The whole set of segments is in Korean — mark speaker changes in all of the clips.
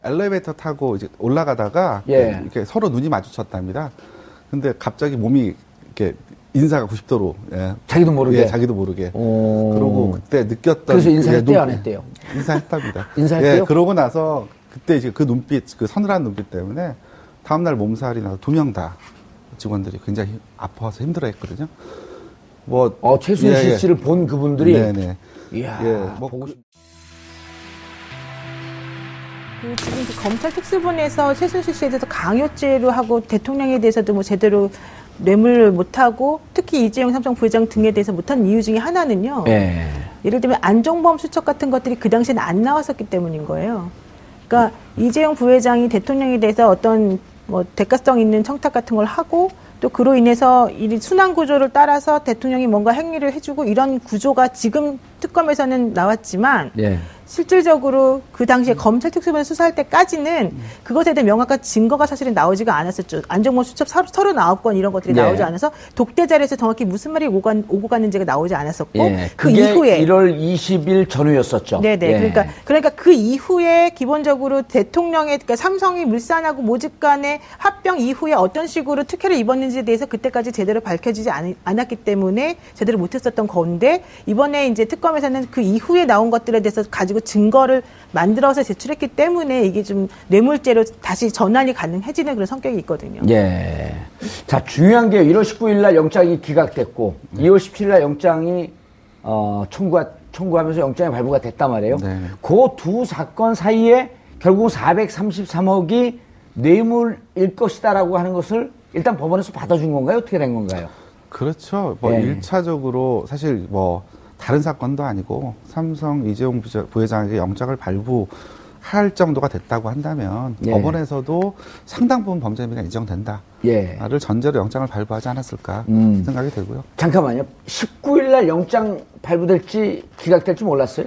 Speaker 1: 엘리베이터 타고 이제 올라가다가
Speaker 2: 예.
Speaker 1: 이렇게 서로 눈이 마주쳤답니다. 근데 갑자기 몸이 이렇게 인사가 90도로 예.
Speaker 2: 자기도 모르게.
Speaker 1: 예, 자기도 모르게. 그러고 그때 느꼈던
Speaker 2: 그래서 인사했대요, 안 했대요?
Speaker 1: 인사했답니다.
Speaker 2: 인사했대요?
Speaker 1: 예, 그러고 나서 그때 이제 그 눈빛, 그 서늘한 눈빛 때문에 다음날 몸살이 나서 2명 다 직원들이 굉장히 아파서 힘들어했거든요. 뭐
Speaker 2: 최순실 씨를 본 그분들이.
Speaker 1: 네네.
Speaker 2: 이야.
Speaker 1: 예, 뭐
Speaker 2: 보고 싶.
Speaker 3: 지금 그 검찰 특수본에서 최순실 씨에 대해서 강요죄로 하고 대통령에 대해서도 뭐 제대로 뇌물을 못하고 특히 이재용 삼성 부회장 등에 대해서 못한 이유 중에 하나는요.
Speaker 2: 예.
Speaker 3: 예를 들면 안종범 수첩 같은 것들이 그 당시에는 안 나왔었기 때문인 거예요. 그러니까 이재용 부회장이 대통령에 대해서 어떤 뭐 대가성 있는 청탁 같은 걸 하고 또 그로 인해서 이 순환 구조를 따라서 대통령이 뭔가 행위를 해주고 이런 구조가 지금 특검에서는 나왔지만
Speaker 2: 예.
Speaker 3: 실질적으로 그 당시에 검찰 특수본을 수사할 때까지는 그것에 대한 명확한 증거가 사실은 나오지가 않았었죠. 안종범 수첩 39건 이런 것들이
Speaker 2: 예.
Speaker 3: 나오지 않아서 독대 자료에서 정확히 무슨 말이 오고 갔는지가 나오지 않았었고
Speaker 2: 예.
Speaker 3: 그
Speaker 2: 그게
Speaker 3: 이후에
Speaker 2: 1월 20일 전후였었죠.
Speaker 3: 네네.
Speaker 2: 예.
Speaker 3: 그러니까 그 이후에 기본적으로 대통령의 그러니까 삼성이 물산하고 모집 간의 합병 이후에 어떤 식으로 특혜를 입었는지에 대해서 그때까지 제대로 밝혀지지 않았기 때문에 제대로 못했었던 건데 이번에 이제 특검에서는 그 이후에 나온 것들에 대해서 가지고 증거를 만들어서 제출했기 때문에 이게 좀 뇌물죄로 다시 전환이 가능해지는 그런 성격이 있거든요.
Speaker 2: 예. 자, 중요한 게 1월 19일 날 영장이 기각됐고 2월 17일 날 영장이 청구하면서 영장이 발부가 됐단 말이에요.
Speaker 1: 네.
Speaker 2: 그 두 사건 사이에 결국 433억이 뇌물일 것이다라고 하는 것을 일단 법원에서 받아준 건가요? 어떻게 된 건가요?
Speaker 1: 그렇죠. 뭐
Speaker 2: 예.
Speaker 1: 1차적으로 사실 뭐 다른 사건도 아니고 삼성 이재용 부회장에게 영장을 발부할 정도가 됐다고 한다면
Speaker 2: 예.
Speaker 1: 법원에서도 상당 부분 범죄 혐의가 인정된다를
Speaker 2: 예.
Speaker 1: 전제로 영장을 발부하지 않았을까 생각이 되고요.
Speaker 2: 잠깐만요. 19일 날 영장 발부될지 기각될지 몰랐어요?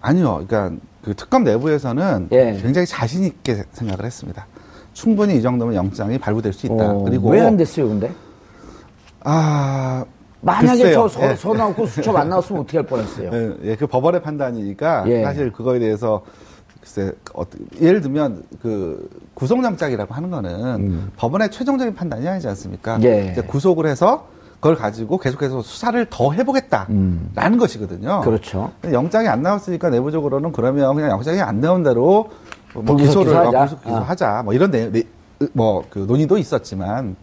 Speaker 1: 아니요. 그러니까 그 특검 내부에서는
Speaker 2: 예.
Speaker 1: 굉장히 자신 있게 생각을 했습니다. 충분히 이 정도면 영장이 발부될 수 있다. 그리고
Speaker 2: 왜 안 됐어요, 근데? 만약에
Speaker 1: 글쎄요.
Speaker 2: 서 나오고 수첩 안 나왔으면 어떻게 할 뻔했어요?
Speaker 1: 예, 그 법원의 판단이니까
Speaker 2: 예.
Speaker 1: 사실 그거에 대해서 글쎄 예를 들면 그 구속영장이라고 하는 거는 법원의 최종적인 판단이 아니지 않습니까?
Speaker 2: 예.
Speaker 1: 이제 구속을 해서 그걸 가지고 계속해서 수사를 더 해보겠다라는 것이거든요.
Speaker 2: 그렇죠.
Speaker 1: 영장이 안 나왔으니까 내부적으로는 그러면 그냥 영장이 안 나온 대로 뭐
Speaker 2: 불기소 기소하자.
Speaker 1: 기소하자. 뭐 이런 그 논의도 있었지만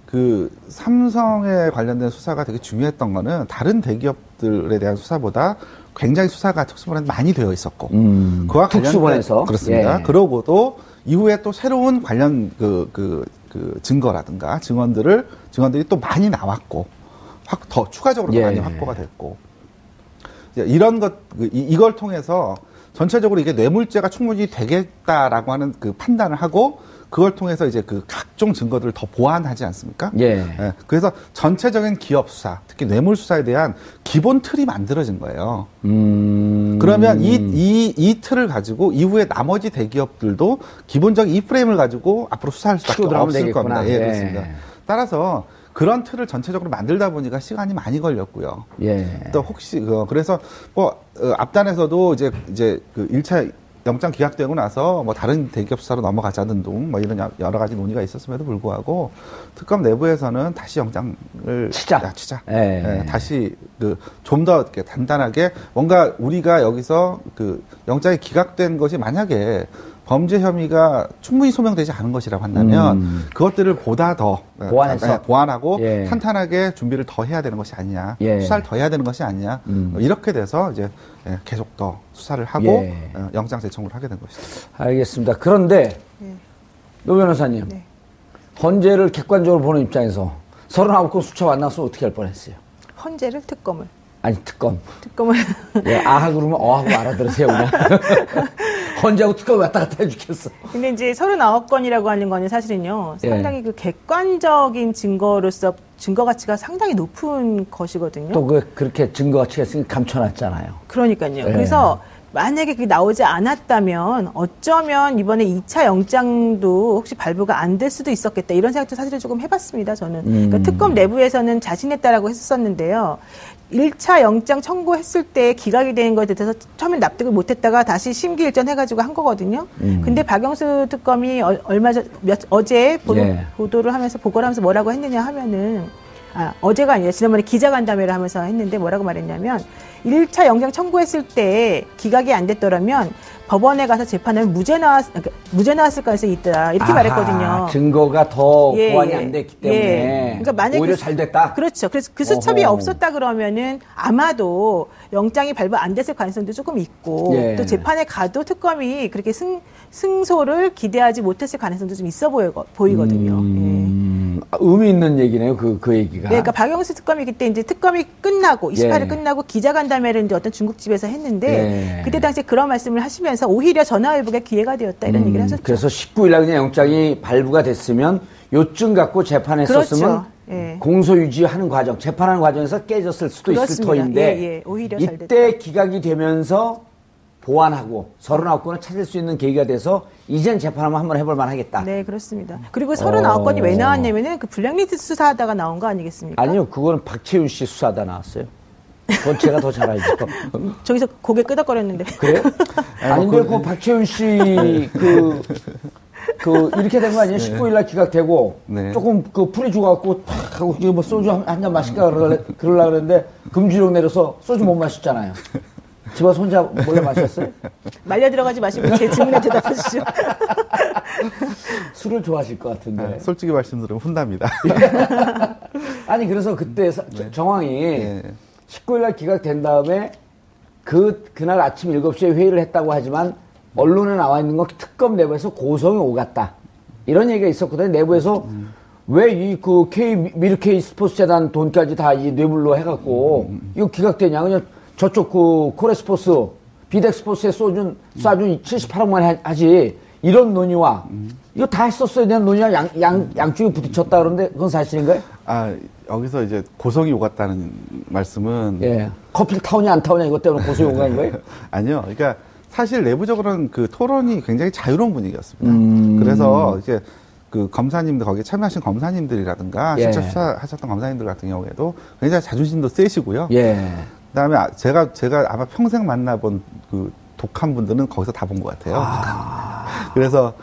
Speaker 1: 그 삼성에 관련된 수사가 되게 중요했던 거는 다른 대기업들에 대한 수사보다 굉장히 수사가 특수본에 많이 되어 있었고 그와 관련된
Speaker 2: 특수본에서
Speaker 1: 그렇습니다.
Speaker 2: 예.
Speaker 1: 그러고도 이후에 또 새로운 관련 그 증거라든가 증언들이 또 많이 나왔고 더 추가적으로
Speaker 2: 예.
Speaker 1: 많이 확보가 됐고 이런 이걸 통해서 전체적으로 이게 뇌물죄가 충분히 되겠다라고 하는 그 판단을 하고 그걸 통해서 이제 그 각종 증거들을 더 보완하지 않습니까?
Speaker 2: 예.
Speaker 1: 예. 그래서 전체적인 기업 수사, 특히 뇌물 수사에 대한 기본 틀이 만들어진 거예요. 그러면 이 틀을 가지고 이후에 나머지 대기업들도 기본적인 이 프레임을 가지고 앞으로 수사할 수밖에 없을
Speaker 2: 되겠구나.
Speaker 1: 겁니다. 예,
Speaker 2: 예.
Speaker 1: 그렇습니다. 따라서 그런 틀을 전체적으로 만들다 보니까 시간이 많이 걸렸고요.
Speaker 2: 예.
Speaker 1: 또 혹시 그래서 뭐 앞단에서도 이제 그 1차 영장 기각되고 나서 뭐 다른 대기업 수사로 넘어가자는 등 뭐 이런 여러 가지 논의가 있었음에도 불구하고 특검 내부에서는 다시 영장을 치자.
Speaker 2: 예.
Speaker 1: 예, 다시 좀 더 이렇게 단단하게 뭔가 우리가 여기서 그 영장이 기각된 것이 만약에 범죄 혐의가 충분히 소명되지 않은 것이라고 한다면 그것들을 보다 더 보완하고
Speaker 2: 예.
Speaker 1: 탄탄하게 준비를 더 해야 되는 것이 아니냐,
Speaker 2: 예.
Speaker 1: 수사를 더 해야 되는 것이 아니냐 이렇게 돼서 이제 계속 더 수사를 하고
Speaker 2: 예.
Speaker 1: 영장 재청구를 하게 된 것이죠.
Speaker 2: 알겠습니다. 그런데 노 변호사님 헌재를 객관적으로 보는 입장에서 39건 수첩 안 나왔으면 어떻게 할 뻔했어요?
Speaker 3: 헌재를 특검을.
Speaker 2: 아니 특검을
Speaker 3: 예,
Speaker 2: 아하 그러면 어하고 알아들으세요 그냥. 헌재하고 특검 왔다 갔다 해주겠어.
Speaker 3: 근데 이제 39건이라고 하는 거는 사실은요 상당히 그 객관적인 증거로서 증거 가치가 상당히 높은 것이거든요.
Speaker 2: 또 그렇게 증거 가치가 있으니 감춰놨잖아요.
Speaker 3: 그러니까요.
Speaker 2: 예.
Speaker 3: 그래서 만약에 그게 나오지 않았다면 어쩌면 이번에 2차 영장도 혹시 발부가 안 될 수도 있었겠다 이런 생각도 사실은 조금 해봤습니다. 저는 그러니까 특검 내부에서는 자신했다라고 했었는데요. 1차 영장 청구했을 때 기각이 되는 것에 대해서 처음에 납득을 못했다가 다시 심기일전해가지고 한 거거든요. 근데 박영수 특검이 어제 보도를 하면서 보고를 하면서 뭐라고 했느냐 하면은 어제가 아니라 지난번에 기자간담회를 하면서 했는데 뭐라고 말했냐면 1차 영장 청구했을 때 기각이 안 됐더라면 법원에 가서 재판하면 무죄 나왔을 가능성이 있다. 이렇게 말했거든요.
Speaker 2: 증거가 더 보완이 안 됐기 때문에
Speaker 3: 그러니까 만약에
Speaker 2: 오히려 잘 됐다.
Speaker 3: 그렇죠. 그래서 그 수첩이 없었다 그러면은 아마도 영장이 발부 안 됐을 가능성도 조금 있고 또 재판에 가도 특검이 그렇게 승소를 기대하지 못했을 가능성도 좀 있어 보이거든요.
Speaker 2: 의미 있는 얘기네요. 그 얘기가.
Speaker 3: 그러니까 박영수 특검이 그때 이제 특검이 끝나고 28일 끝나고 기자간담회를 이제 어떤 중국집에서 했는데 그때 당시에 그런 말씀을 하시면서 오히려 전화위복의 기회가 되었다 이런 얘기를 하셨죠.
Speaker 2: 그래서 19일 날 그냥 영장이 발부가 됐으면 요쯤 갖고 재판했었으면 그렇죠. 공소 유지하는 과정, 재판하는 과정에서 깨졌을 수도 있을 터인데
Speaker 3: 오히려
Speaker 2: 이때 기각이 되면서 보완하고 39건을 찾을 수 있는 계기가 돼서 이젠 재판하면 한번 해볼 만하겠다.
Speaker 3: 네, 그렇습니다. 그리고 39건이 왜 나왔냐면은 그 블랙리스트 수사하다가 나온 거 아니겠습니까?
Speaker 2: 아니요, 그거는 박채윤 씨 수사하다 나왔어요. 그건 제가 더 잘 알죠.
Speaker 3: 저기서 고개 끄덕거렸는데.
Speaker 2: 그래요? 아닌데 그 박채윤 씨 이렇게 된 거 아니에요? 19일 날 기각되고 조금 풀이 죽어갖고 탁 하고 뭐 소주 한 잔 마실까 그러려고 그랬는데 금주령 내려서 소주 못 마셨잖아요. 집에서 혼자 몰래 마셨어요?
Speaker 3: 말려 들어가지 마시고 제 질문에 대답해 주시죠.
Speaker 2: 술을 좋아하실 것 같은데.
Speaker 1: 솔직히 말씀드리면 혼납니다.
Speaker 2: 아니 그래서 그때 정황이 19일 날 기각된 다음에 그날 아침 7시에 회의를 했다고 하지만 언론에 나와 있는 건 특검 내부에서 고성이 오갔다. 이런 얘기가 있었거든요. 내부에서 왜 미르 K 스포츠 재단 돈까지 다 이 뇌물로 해갖고 이거 기각되냐. 그냥 저쪽 코레스포츠, 비덱스포츠에 쏴준 78억만 하지. 이런 논의와 이거 다 했었어야 되는 논의와 양쪽이 부딪혔다 그러는데 그건 사실인가요?
Speaker 1: 여기서 이제 고성이 오갔다는 말씀은
Speaker 2: 커피를 타오냐 안 타오냐 이것 때문에 고성이 오간 거예요?
Speaker 1: 아니요. 그러니까 사실 내부적으로는 그 토론이 굉장히 자유로운 분위기였습니다. 그래서 이제 그 검사님들 거기에 참여하신 검사님들이라든가 실제 수사하셨던 검사님들 같은 경우에도 굉장히 자존심도 세시고요. 그다음에 제가 아마 평생 만나본 그 독한 분들은 거기서 다 본 것 같아요. 그래서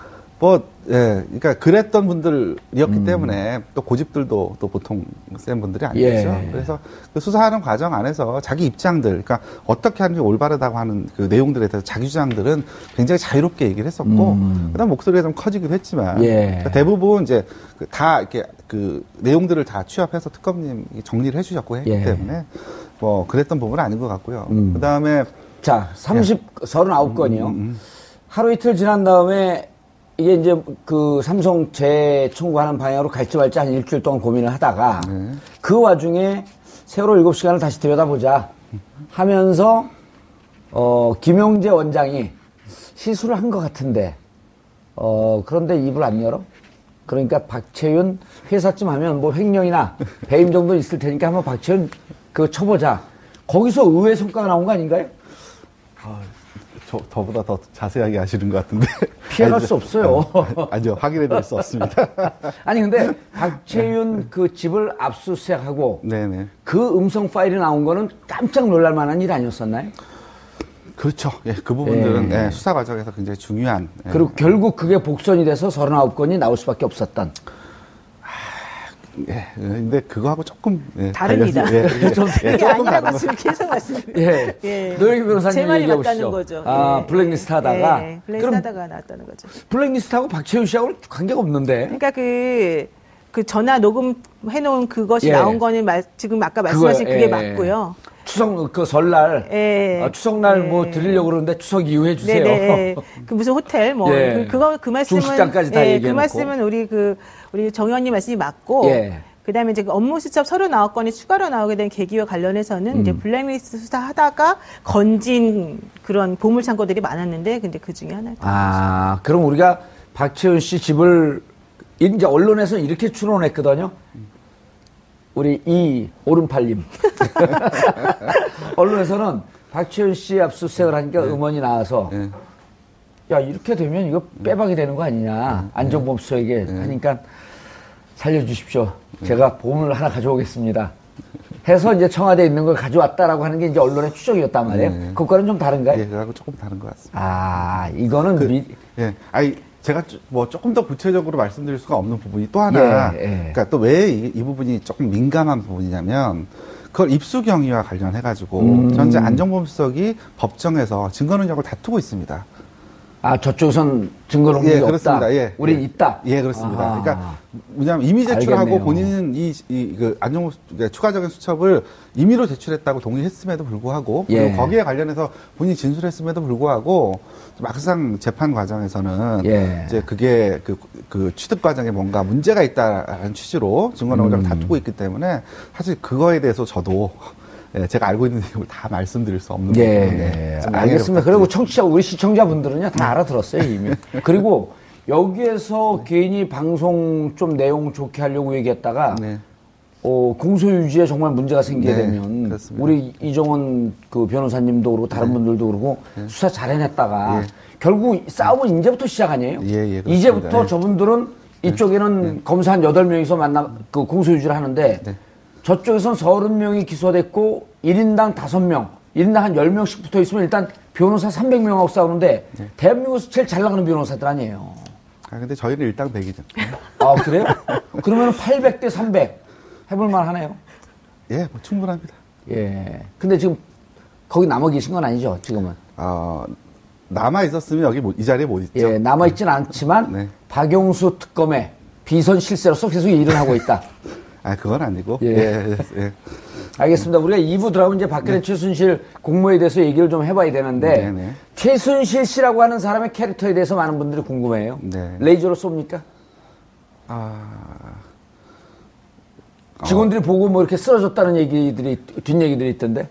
Speaker 1: 그러니까 그랬던 분들이었기 때문에 또 고집들도 또 보통 센 분들이 아니겠죠. 그래서 그 수사하는 과정 안에서 자기 입장들, 그러니까 어떻게 하는 게 올바르다고 하는 그 내용들에 대해서 자기 주장들은 굉장히 자유롭게 얘기를 했었고, 그다음 목소리가 좀 커지기도 했지만, 그러니까 대부분 이제 다 이렇게 그 내용들을 다 취합해서 특검님이 정리를 해주셨고 했기 때문에 그랬던 부분은 아닌 것 같고요. 그다음에
Speaker 2: 자, 39건이요. 하루 이틀 지난 다음에 이게 이제 그 삼성 재청구하는 방향으로 갈지 말지 한 일주일 동안 고민을 하다가 그 와중에 세월호 7시간을 다시 들여다보자 하면서 김용재 원장이 시술을 한 것 같은데 그런데 입을 안 열어? 그러니까 박채윤 회사쯤 하면 뭐 횡령이나 배임 정도 있을 테니까 한번 박채윤 그거 쳐보자. 거기서 의외의 성과가 나온 거 아닌가요?
Speaker 1: 저보다 더 자세하게 아시는 것 같은데.
Speaker 2: 피해갈 수 없어요.
Speaker 1: 아니요, 확인해 드릴 수 없습니다.
Speaker 2: 아니, 근데 박채윤 그 집을 압수수색하고 그 음성 파일이 나온 거는 깜짝 놀랄 만한 일 아니었었나요?
Speaker 1: 그렇죠. 그 부분들은 수사 과정에서 굉장히 중요한.
Speaker 2: 그리고 결국 그게 복선이 돼서 39건이 나올 수밖에 없었던.
Speaker 1: 근데 그거하고 조금
Speaker 3: 다릅니다. 그게 아니라고 지금 계속 말씀드려요.
Speaker 2: 노영희 변호사님
Speaker 3: 제 말이
Speaker 2: 얘기해
Speaker 3: 맞다는
Speaker 2: 보시죠.
Speaker 3: 거죠.
Speaker 2: 블랙리스트 하다가.
Speaker 3: 블랙리스트 하다가 나왔다는 거죠.
Speaker 2: 블랙리스트하고 박채윤 씨하고는 관계가 없는데.
Speaker 3: 그러니까 그 전화 녹음해놓은 그것이 나온 거는 지금 아까 말씀하신 그게 맞고요.
Speaker 2: 설날, 추석날 뭐 드리려고 그러는데 추석 이후 해주세요.
Speaker 3: 그 무슨 호텔, 그 말씀은.
Speaker 2: 중식당까지 다 얘기해놓고.
Speaker 3: 그 말씀은 우리 정 의원님 말씀이 맞고. 그 다음에 이제 업무 수첩 39건이 추가로 나오게 된 계기와 관련해서는 이제 블랙리스트 수사하다가 건진 그런 보물창고들이 많았는데, 근데 그 중에 하나였죠.
Speaker 2: 그럼 우리가 박채윤 씨 집을 이제 언론에서 이렇게 추론했거든요. 우리 오른팔님. 언론에서는 박채윤 씨 압수수색을 하니까 음원이 나와서 야 이렇게 되면 이거 빼박이 되는 거 아니냐. 안종범 수석에게 하니까 살려주십시오. 제가 보물 하나 가져오겠습니다. 해서 이제 청와대에 있는 걸 가져왔다라고 하는 게 이제 언론의 추정이었단 말이에요.
Speaker 1: 네.
Speaker 2: 그거는 좀 다른가요?
Speaker 1: 예, 그거하고 조금 다른 것 같습니다.
Speaker 2: 아, 이거는
Speaker 1: 예, 아니 제가 뭐 조금 더 구체적으로 말씀드릴 수가 없는 부분이 또 하나, 그러니까 또 왜 이 부분이 조금 민감한 부분이냐면 그걸 입수 경위와 관련해가지고 현재 안종범 수석이 법정에서 증거 능력을 다투고 있습니다.
Speaker 2: 아, 저쪽에선 증거 능력이 없다.
Speaker 1: 그렇습니다. 예,
Speaker 2: 우린 있다.
Speaker 1: 예, 그렇습니다.
Speaker 2: 아하.
Speaker 1: 그러니까 뭐냐면 임의 제출하고
Speaker 2: 알겠네요.
Speaker 1: 본인은 그 안종범 추가적인 수첩을 임의로 제출했다고 동의했음에도 불구하고
Speaker 2: 예.
Speaker 1: 그리고 거기에 관련해서 본인이 진술했음에도 불구하고 막상 재판 과정에서는
Speaker 2: 예.
Speaker 1: 이제 그게 그 취득 과정에 뭔가 문제가 있다라는 취지로 증거 능력을 다투고 있기 때문에 사실 그거에 대해서 저도 예, 제가 알고 있는 내용을 다 말씀드릴 수 없는 부분인데
Speaker 2: 알겠습니다. 그리고 우리 시청자분들은요, 다 알아들었어요, 이미. 그리고 여기에서 괜히 방송 좀 내용 좋게 하려고 얘기했다가,
Speaker 1: 네.
Speaker 2: 공소유지에 정말 문제가 생기게
Speaker 1: 네,
Speaker 2: 되면,
Speaker 1: 그렇습니다.
Speaker 2: 우리 이정원 그 변호사님도 그러고 다른 분들도 그러고 수사 잘 해냈다가, 결국 싸움은 이제부터 시작 아니에요?
Speaker 1: 예, 그렇습니다.
Speaker 2: 이제부터
Speaker 1: 예.
Speaker 2: 저분들은 이쪽에는 검사 한 8명이서 그 공소유지를 하는데,
Speaker 1: 네.
Speaker 2: 저쪽에선 30명이 기소됐고 1인당 5명, 1인당 한 10명씩 붙어 있으면 일단 변호사 300명하고 싸우는데 대한민국에서 제일 잘 나가는 변호사들 아니에요.
Speaker 1: 아, 근데 저희는 일당백이죠.
Speaker 2: 아, 그래요? 그러면 800대 300 해볼만 하네요.
Speaker 1: 예, 뭐 충분합니다.
Speaker 2: 예. 근데 지금 거기 남아 계신 건 아니죠, 지금은?
Speaker 1: 남아 있었으면 여기 이 자리에 못 있죠.
Speaker 2: 예, 남아있진 않지만
Speaker 1: 네.
Speaker 2: 박용수 특검의 비선 실세로서 계속 일을 하고 있다.
Speaker 1: 아, 그건 아니고.
Speaker 2: 예.
Speaker 1: 예.
Speaker 2: 알겠습니다. 우리가 2부 들어가면 이제 박근혜 최순실 공모에 대해서 얘기를 좀 해봐야 되는데
Speaker 1: 네네.
Speaker 2: 최순실 씨라고 하는 사람의 캐릭터에 대해서 많은 분들이 궁금해요.
Speaker 1: 네.
Speaker 2: 레이저로 쏩니까? 직원들이 보고 뭐 이렇게 쓰러졌다는 얘기들이 뒷얘기들이 있던데.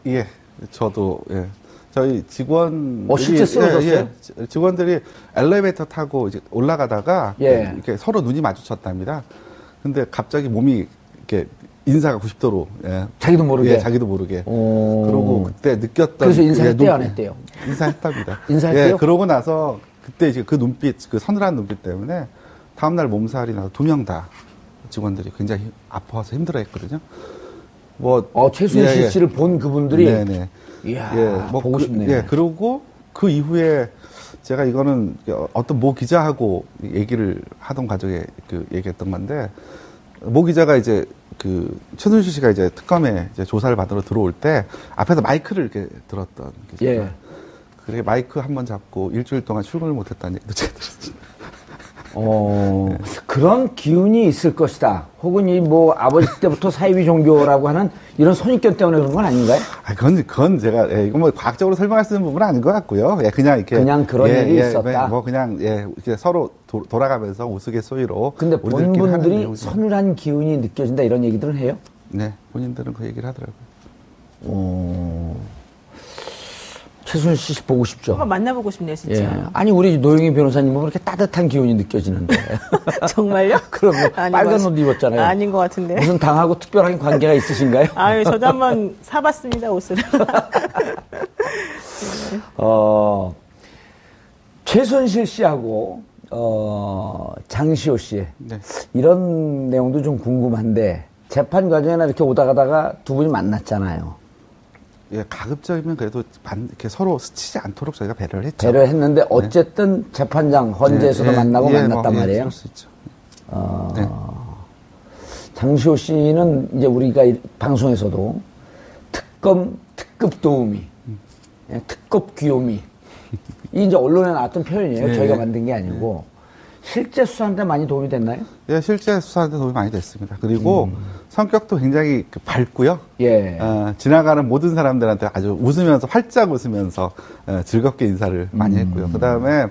Speaker 1: 예. 저도 예. 저희 직원
Speaker 2: 실제 쓰러졌어요?
Speaker 1: 직원들이 엘리베이터 타고 이제 올라가다가 이렇게 서로 눈이 마주쳤답니다. 근데 갑자기 몸이 이렇게 인사가 90도로
Speaker 2: 자기도 모르게.
Speaker 1: 예, 자기도 모르게. 그러고 그때 느꼈던
Speaker 2: 그래서 인사했대요, 안 했대요?
Speaker 1: 인사했답니다.
Speaker 2: 인사했대요?
Speaker 1: 예, 그러고 나서 그때 이제 그 눈빛, 그 서늘한 눈빛 때문에 다음날 몸살이 나서 2명 다 직원들이 굉장히 아파서 힘들어했거든요.
Speaker 2: 최순실 씨를 본 그분들이.
Speaker 1: 네네.
Speaker 2: 이야, 보고 싶네요.
Speaker 1: 예, 그러고 그 이후에 제가 이거는 어떤 모 기자하고 얘기를 하던 과정에 얘기했던 건데, 모 기자가 이제 최순실 씨가 이제 특검에 이제 조사를 받으러 들어올 때 앞에서 마이크를 이렇게 들었던 기자가.
Speaker 2: 예.
Speaker 1: 그렇게 마이크 한 번 잡고 일주일 동안 출근을 못 했다는 얘기도 제가 들었습니다.
Speaker 2: 그런 기운이 있을 것이다. 혹은 아버지 때부터 사이비 종교라고 하는 이런 선입견 때문에 그런 건 아닌가요?
Speaker 1: 그건 제가, 이거 뭐 과학적으로 설명할 수 있는 부분은 아닌 것 같고요. 그냥 이렇게.
Speaker 2: 그냥 그런 일이 있었다.
Speaker 1: 이렇게 서로 돌아가면서 우스갯소리로.
Speaker 2: 근데 본 분들이 서늘한 기운이 느껴진다 이런 얘기들은 해요?
Speaker 1: 네, 본인들은 그 얘기를 하더라고요.
Speaker 2: 최순실 씨 보고 싶죠?
Speaker 3: 한번 만나보고 싶네요, 진짜.
Speaker 2: 예. 아니, 우리 노영희 변호사님 보면 이렇게 따뜻한 기운이 느껴지는데.
Speaker 3: 정말요?
Speaker 2: 그럼 빨간 옷 입었잖아요.
Speaker 3: 아닌 것 같은데.
Speaker 2: 무슨 당하고 특별한 관계가 있으신가요?
Speaker 3: 아유, 저도 한번 사봤습니다, 옷을.
Speaker 2: 최순실 씨하고, 장시호 씨.
Speaker 1: 네.
Speaker 2: 이런 내용도 좀 궁금한데, 재판 과정에나 이렇게 오다 가다가 두 분이 만났잖아요.
Speaker 1: 예, 가급적이면 그래도 이렇게 서로 스치지 않도록 저희가 배려를 했죠.
Speaker 2: 배려했는데, 어쨌든 재판장 헌재에서도 만나고 만났단 말이에요.
Speaker 1: 그럴 수 있죠.
Speaker 2: 장시호 씨는 이제 우리가 방송에서도 특급 도우미, 특급 귀요미. 이 이제 언론에 나왔던 표현이에요. 저희가 만든 게 아니고. 실제 수사하는데 많이 도움이 됐나요?
Speaker 1: 예, 실제 수사하는데 도움이 많이 됐습니다. 그리고 성격도 굉장히 밝고요.
Speaker 2: 예.
Speaker 1: 지나가는 모든 사람들한테 아주 웃으면서, 활짝 웃으면서 즐겁게 인사를 많이 했고요. 그 다음에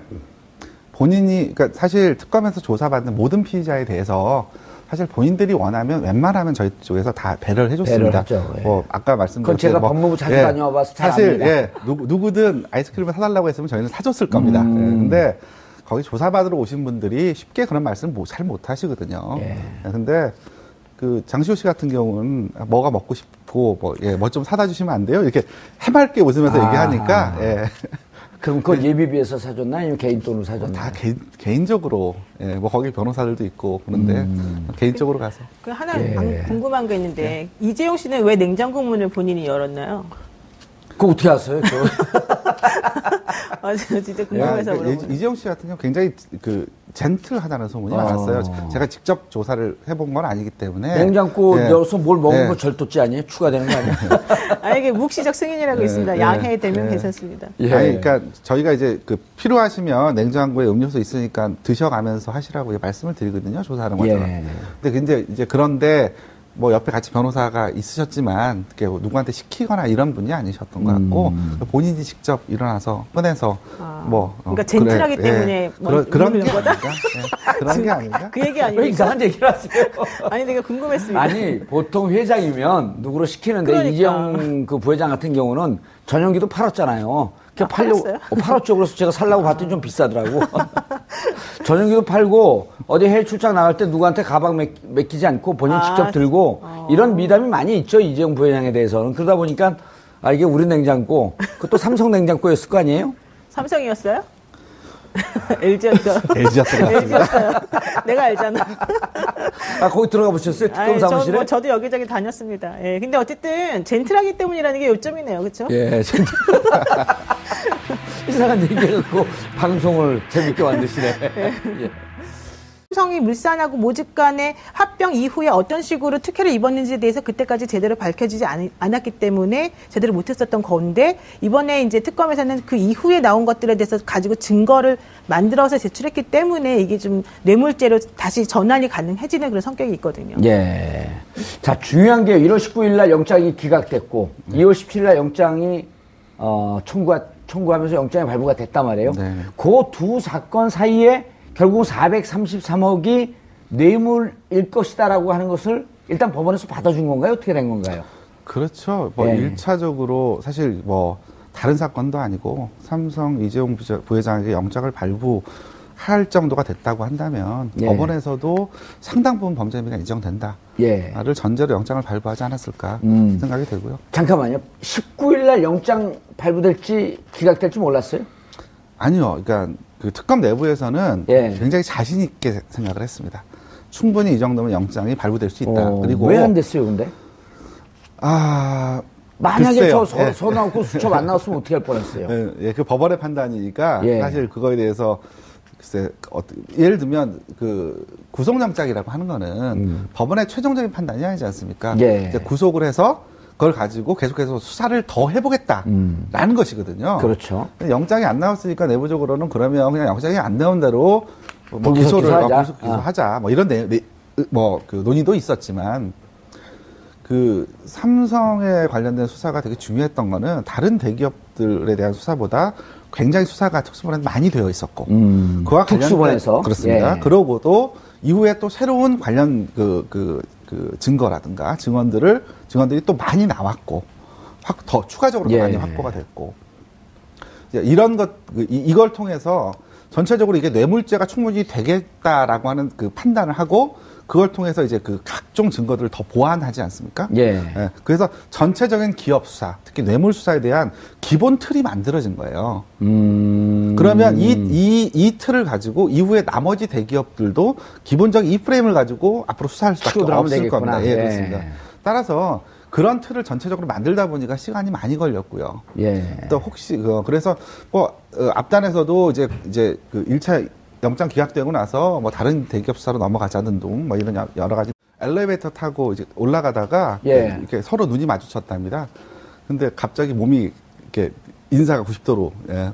Speaker 1: 본인이, 그러니까 사실 특검에서 조사받는 모든 피의자에 대해서 사실 본인들이 원하면 웬만하면 저희 쪽에서 다 배려를 해줬습니다.
Speaker 2: 배려를 했죠. 예.
Speaker 1: 아까 말씀드린
Speaker 2: 그건 제가 법무부 자주 다녀와봐서 잘
Speaker 1: 사실
Speaker 2: 압니다.
Speaker 1: 누구든 아이스크림을 사달라고 했으면 저희는 사줬을 겁니다. 근데 거기 조사받으러 오신 분들이 쉽게 그런 말씀 잘 못 하시거든요. 근데 장시호 씨 같은 경우는 뭐가 먹고 싶고 뭐 좀 사다 주시면 안 돼요? 이렇게 해맑게 웃으면서 얘기하니까
Speaker 2: 그럼 그걸 예비비에서 사줬나 아니면 개인 돈으로 사줬나?
Speaker 1: 다 개인적으로, 예, 뭐 거기 변호사들도 있고 그런데 개인적으로 가서.
Speaker 3: 그 하나 궁금한 거 있는데 이재용 씨는 왜 냉장고 문을 본인이 열었나요?
Speaker 2: 그거 어떻게 아세요?
Speaker 3: 저 진짜 궁금해서 물어보는.
Speaker 1: 이재용 씨 같은 경우 굉장히 그 젠틀하다는 소문이 많았어요. 제가 직접 조사를 해본 건 아니기 때문에.
Speaker 2: 냉장고 열어서 뭘 먹는 거 절도죄 아니에요? 추가되는 거 아니에요?
Speaker 3: 아니, 이게 묵시적 승인이라고 있습니다. 양해의 대명 괜찮습니다.
Speaker 1: 아니, 그러니까 저희가 이제 그 필요하시면 냉장고에 음료수 있으니까 드셔가면서 하시라고 말씀을 드리거든요. 조사하는 거죠. 근데 이제 그런데 뭐 옆에 같이 변호사가 있으셨지만 누구한테 시키거나 이런 분이 아니셨던 것 같고 본인이 직접 일어나서 꺼내서
Speaker 3: 그러니까 젠틀하기 때문에
Speaker 1: 그런 게
Speaker 3: 거다?
Speaker 1: 아닌가? 그런 게 아닌가?
Speaker 3: 그 얘기 아니에요?
Speaker 2: 왜 이상한 얘기를 하세요?
Speaker 3: 아니 내가 궁금했습니다.
Speaker 2: 아니 보통 회장이면 누구로 시키는데
Speaker 3: 그러니까.
Speaker 2: 이재용 그 부회장 같은 경우는 전용기도 팔았잖아요.
Speaker 3: 팔았어요?
Speaker 2: 팔았죠. 그래서 제가 살라고 봤더니 좀 비싸더라고. 전용기도 팔고 어디 해외 출장 나갈 때 누구한테 가방 맡기지 않고 본인 직접 들고 이런 미담이 많이 있죠. 이재용 부회장에 대해서는. 그러다 보니까 이게 우리 냉장고 그것도 삼성 냉장고였을 거 아니에요?
Speaker 3: 삼성이었어요? LG였죠.
Speaker 1: LG였어요.
Speaker 3: 내가 알잖아.
Speaker 2: 거기 들어가 보셨어요? 특검 사무실에?
Speaker 3: 저도 여기저기 다녔습니다. 예, 근데 어쨌든 젠틀하기 때문이라는 게 요점이네요. 그렇죠?
Speaker 2: 예, 이상한 얘기해갖고 방송을 재밌게 만드시네. 예.
Speaker 3: 삼성이 물산하고 모집 간의 합병 이후에 어떤 식으로 특혜를 입었는지에 대해서 그때까지 제대로 밝혀지지 않았기 때문에 제대로 못했었던 건데 이번에 이제 특검에서는 그 이후에 나온 것들에 대해서 가지고 증거를 만들어서 제출했기 때문에 이게 좀 뇌물죄로 다시 전환이 가능해지는 그런 성격이 있거든요.
Speaker 2: 예. 자, 중요한 게 1월 19일 날 영장이 기각됐고 2월 17일 날 영장이 청구하면서 영장이 발부가 됐단 말이에요. 그 두 사건 사이에 결국 433억이 뇌물일 것이다라고 하는 것을 일단 법원에서 받아준 건가요? 어떻게 된 건가요?
Speaker 1: 그렇죠. 뭐 1차적으로 사실 뭐 다른 사건도 아니고 삼성 이재용 부회장에게 영장을 발부할 정도가 됐다고 한다면 법원에서도 상당 부분 범죄 혐의가 인정된다를 전제로 영장을 발부하지 않았을까 생각이 되고요.
Speaker 2: 잠깐만요. 19일 날 영장 발부될지 기각될지 몰랐어요?
Speaker 1: 아니요. 그러니까 그 특검 내부에서는 굉장히 자신 있게 생각을 했습니다. 충분히 이 정도면 영장이 발부될 수 있다. 그리고
Speaker 2: 왜 안 됐어요, 근데? 만약에 서 나오고 수첩 안 나왔으면 어떻게 할 뻔했어요?
Speaker 1: 그 법원의 판단이니까 사실 그거에 대해서 글쎄 예를 들면 그 구속영장이라고 하는 거는 법원의 최종적인 판단이 아니지 않습니까? 이제 구속을 해서 그걸 가지고 계속해서 수사를 더 해보겠다라는 것이거든요.
Speaker 2: 그렇죠.
Speaker 1: 영장이 안 나왔으니까 내부적으로는 그러면 그냥 영장이 안 나온 대로 뭐 기소하자. 뭐 이런 그 논의도 있었지만 그 삼성에 관련된 수사가 되게 중요했던 거는 다른 대기업들에 대한 수사보다 굉장히 수사가 특수본에 많이 되어 있었고 그와
Speaker 2: 특수본에서
Speaker 1: 그렇습니다. 그러고도 이후에 또 새로운 관련 그 증거라든가 증언들이 또 많이 나왔고 더 추가적으로 더 많이 확보가 됐고 이런 이걸 통해서 전체적으로 이게 뇌물죄가 충분히 되겠다라고 하는 그 판단을 하고 그걸 통해서 이제 그 각종 증거들을 더 보완하지 않습니까? 그래서 전체적인 기업 수사, 특히 뇌물 수사에 대한 기본 틀이 만들어진 거예요. 그러면 이 틀을 가지고 이후에 나머지 대기업들도 기본적인 이 프레임을 가지고 앞으로 수사할 수밖에 없을 겁니다. 그렇습니다. 따라서 그런 틀을 전체적으로 만들다 보니까 시간이 많이 걸렸고요. 또 혹시 그래서 뭐 앞단에서도 이제 그 1차 영장 기각되고 나서 뭐 다른 대기업 수사로 넘어가자는 둥 뭐 이런 여러 가지 엘리베이터 타고 이제 올라가다가 이렇게 서로 눈이 마주쳤답니다. 근데 갑자기 몸이 이렇게 인사가 90도로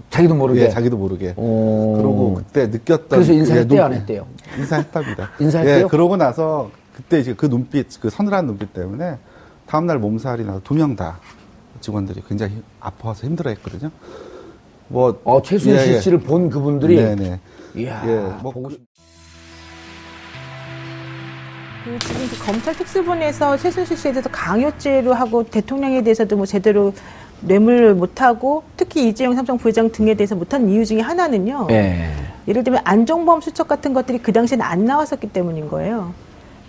Speaker 2: 자기도 모르게
Speaker 1: 그러고 그때 느꼈던
Speaker 2: 그래서 인사했대요 안 했대요?
Speaker 1: 인사했답니다.
Speaker 2: 인사했대요?
Speaker 1: 그러고 나서 그때 이제 그 눈빛 그 서늘한 눈빛 때문에 다음날 몸살이 나서 2명 다 직원들이 굉장히 아파서 힘들어했거든요. 뭐
Speaker 2: 최순실 씨를 본 그분들이 이야,
Speaker 3: 지금 그 검찰 특수본에서 최순실 씨에 대해서 강요죄로 하고 대통령에 대해서도 뭐 제대로 뇌물을 못하고 특히 이재용 삼성 부회장 등에 대해서 못한 이유 중에 하나는요. 예를 들면 안종범 수첩 같은 것들이 그 당시에는 안 나왔었기 때문인 거예요.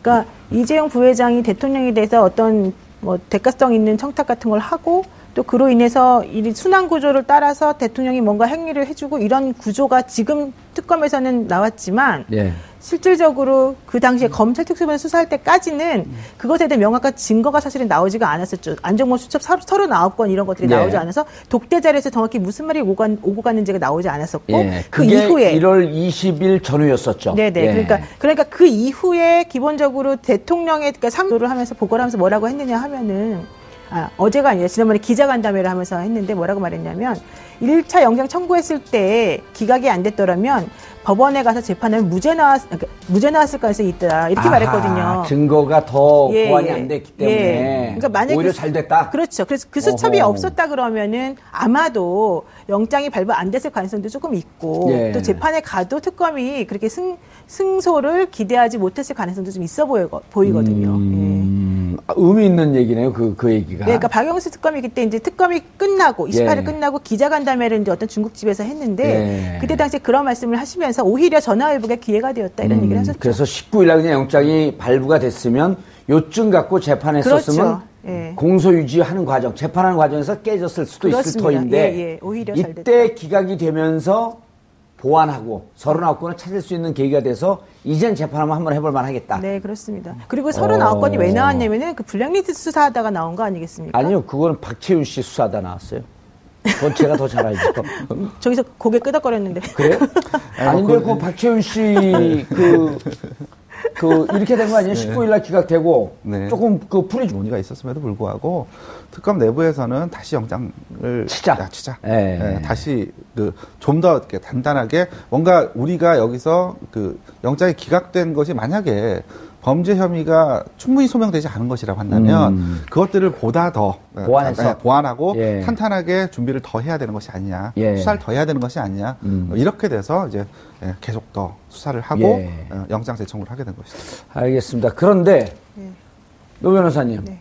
Speaker 3: 그러니까 이재용 부회장이 대통령에 대해서 어떤 뭐 대가성 있는 청탁 같은 걸 하고 또 그로 인해서 이 순환 구조를 따라서 대통령이 뭔가 행위를 해주고 이런 구조가 지금 특검에서는 나왔지만
Speaker 2: 예.
Speaker 3: 실질적으로 그 당시에 검찰 특수부는 수사할 때까지는 그것에 대한 명확한 증거가 사실은 나오지가 않았었죠. 안정범 수첩 39건 이런 것들이
Speaker 2: 예.
Speaker 3: 나오지 않아서 독대자리에서 정확히 무슨 말이 오고 갔는지가 나오지 않았었고
Speaker 2: 예.
Speaker 3: 그
Speaker 2: 그게
Speaker 3: 이후에
Speaker 2: 1월 20일 전후였었죠.
Speaker 3: 네네.
Speaker 2: 예.
Speaker 3: 그러니까 그 이후에 기본적으로 대통령의 그러니까 상도를 하면서 보고를 하면서 뭐라고 했느냐 하면은 어제가 아니라 지난번에 기자간담회를 하면서 했는데 뭐라고 말했냐면 1차 영장 청구했을 때 기각이 안 됐더라면 법원에 가서 재판하면 무죄 나왔을 가능성이 있다. 이렇게 말했거든요.
Speaker 2: 증거가 더
Speaker 3: 예,
Speaker 2: 보완이
Speaker 3: 예.
Speaker 2: 안 됐기 때문에
Speaker 3: 예. 그러니까 만약에
Speaker 2: 오히려 잘 됐다.
Speaker 3: 그렇죠. 그래서 그 수첩이
Speaker 2: 어허.
Speaker 3: 없었다 그러면은 아마도 영장이 발부 안 됐을 가능성도 조금 있고
Speaker 2: 예.
Speaker 3: 또 재판에 가도 특검이 그렇게 승소를 기대하지 못했을 가능성도 좀 있어 보이거든요.
Speaker 2: 의미 있는 얘기네요. 그 얘기가.
Speaker 3: 네, 그러니까 박영수 특검이 그때 이제 특검이 끝나고 28일
Speaker 2: 예.
Speaker 3: 끝나고 기자간담회를 이제 어떤 중국집에서 했는데
Speaker 2: 예.
Speaker 3: 그때 당시에 그런 말씀을 하시면서 오히려 전화위복의 기회가 되었다 이런 얘기를 하셨죠.
Speaker 2: 그래서 19일 날 그냥 영장이 발부가 됐으면 요쯤 갖고 재판했었으면
Speaker 3: 그렇죠. 예.
Speaker 2: 공소 유지하는 과정, 재판하는 과정에서 깨졌을 수도 있을
Speaker 3: 그렇습니다.
Speaker 2: 터인데
Speaker 3: 예, 예. 오히려 잘
Speaker 2: 이때 기각이 되면서 보완하고 39건을 찾을 수 있는 계기가 돼서 이젠 재판하면 한번 해볼 만하겠다.
Speaker 3: 네, 그렇습니다. 그리고 39건이 왜 나왔냐면은 그 블랙리스트 수사하다가 나온 거 아니겠습니까?
Speaker 2: 아니요, 그거는 박채윤 씨 수사하다 나왔어요. 그건 제가 더 잘 알죠.
Speaker 3: 저기서 고개 끄덕거렸는데.
Speaker 2: 그래요? 아닌데, 그 박채윤 씨, 이렇게 된 거 아니에요? 19일 날 기각되고,
Speaker 1: 네.
Speaker 2: 조금 풀이
Speaker 1: 논의가 있었음에도 불구하고 특검 내부에서는 다시 영장을 치자.
Speaker 2: 예.
Speaker 1: 다시 좀 더 단단하게 뭔가 우리가 여기서 영장이 기각된 것이 만약에 범죄 혐의가 충분히 소명되지 않은 것이라고 한다면 그것들을 보다 더 보완하고
Speaker 2: 예.
Speaker 1: 탄탄하게 준비를 더 해야 되는 것이 아니냐,
Speaker 2: 예.
Speaker 1: 수사를 더 해야 되는 것이 아니냐, 이렇게 돼서 이제 계속 더 수사를 하고
Speaker 2: 예.
Speaker 1: 영장 재청구를 하게 된 것이죠.
Speaker 2: 알겠습니다. 그런데,
Speaker 3: 네.
Speaker 2: 노 변호사님,
Speaker 3: 네.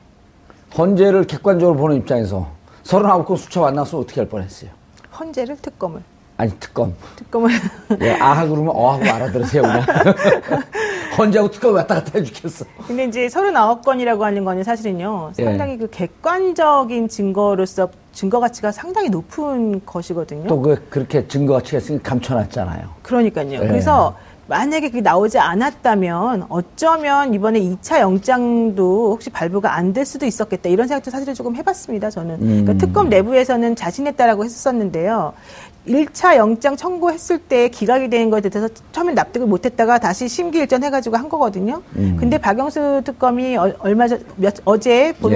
Speaker 2: 헌재를 객관적으로 보는 입장에서 39건 수첩 안 나왔으면 어떻게 할 뻔했어요?
Speaker 3: 헌재를 특검을.
Speaker 2: 아니, 특검을.
Speaker 3: 예,
Speaker 2: 아하 그러면 어하고 알아들으세요, 그냥. 헌재하고 특검 왔다 갔다 해주겠어.
Speaker 3: 근데 이제 39건이라고 하는 거는 사실은요, 상당히 그 객관적인 증거로서 증거 가치가 상당히 높은 것이거든요.
Speaker 2: 또 그렇게 증거 가치가 있으니 감춰놨잖아요.
Speaker 3: 그러니까요.
Speaker 2: 예.
Speaker 3: 그래서 만약에 그게 나오지 않았다면 어쩌면 이번에 2차 영장도 혹시 발부가 안 될 수도 있었겠다. 이런 생각도 사실은 조금 해봤습니다, 저는. 그러니까 특검 내부에서는 자신했다라고 했었는데요. 1차 영장 청구했을 때 기각이 되는 것에 대해서 처음엔 납득을 못했다가 다시 심기일전 해가지고 한 거거든요. 근데 박영수 특검이 어제 보도